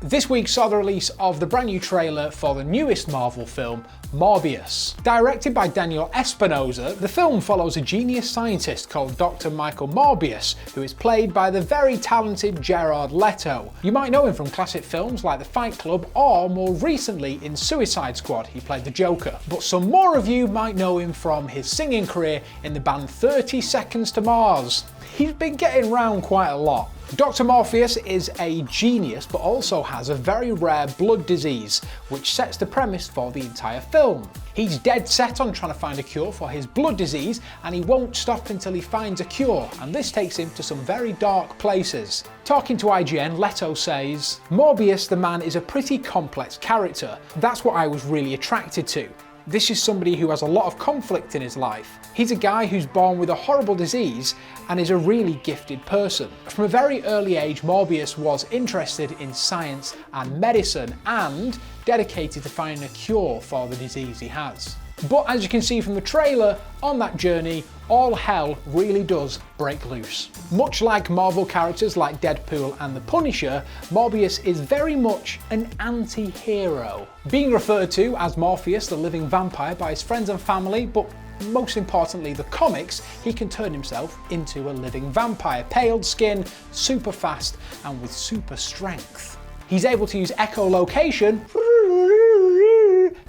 This week saw the release of the brand new trailer for the newest Marvel film, Morbius. Directed by Daniel Espinosa, the film follows a genius scientist called Dr. Michael Morbuis, who is played by the very talented Jared Leto. You might know him from classic films like The Fight Club, or more recently in Suicide Squad, he played the Joker. But some more of you might know him from his singing career in the band 30 Seconds to Mars. He's been getting around quite a lot. Dr. Morpheus is a genius, but also has a very rare blood disease, which sets the premise for the entire film. He's dead set on trying to find a cure for his blood disease, and he won't stop until he finds a cure, and this takes him to some very dark places. Talking to IGN, Leto says, "Morbius the man is a pretty complex character. That's what I was really attracted to. This is somebody who has a lot of conflict in his life. He's a guy who's born with a horrible disease and is a really gifted person." From a very early age, Morbius was interested in science and medicine and dedicated to finding a cure for the disease he has. But as you can see from the trailer, on that journey, all hell really does break loose. Much like Marvel characters like Deadpool and the Punisher, Morbius is very much an anti-hero. Being referred to as Morpheus, the living vampire, by his friends and family, but most importantly the comics, he can turn himself into a living vampire. Paled skin, super fast, and with super strength. He's able to use echolocation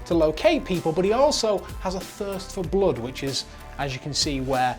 to locate people, but he also has a thirst for blood, which is, as you can see, where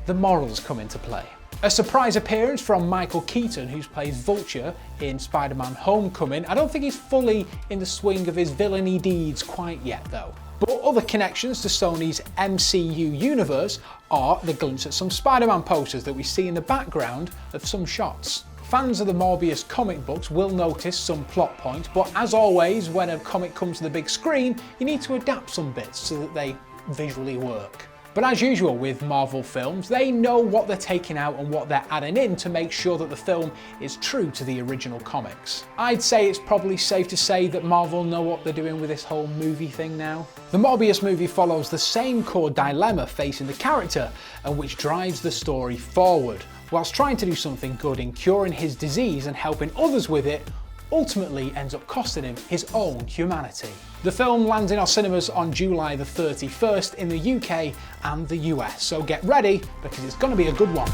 the morals come into play. A surprise appearance from Michael Keaton, who plays Vulture in Spider-Man Homecoming. I don't think he's fully in the swing of his villainy deeds quite yet though. But other connections to Sony's MCU universe are the glimpse at some Spider-Man posters that we see in the background of some shots. Fans of the Morbius comic books will notice some plot points, but as always, when a comic comes to the big screen, you need to adapt some bits so that they visually work. But as usual with Marvel films, they know what they're taking out and what they're adding in to make sure that the film is true to the original comics. I'd say it's probably safe to say that Marvel know what they're doing with this whole movie thing now. The Morbius movie follows the same core dilemma facing the character, and which drives the story forward. Whilst trying to do something good in curing his disease and helping others with it, ultimately ends up costing him his own humanity. The film lands in our cinemas on July the 31st in the UK and the US, so get ready because it's going to be a good one.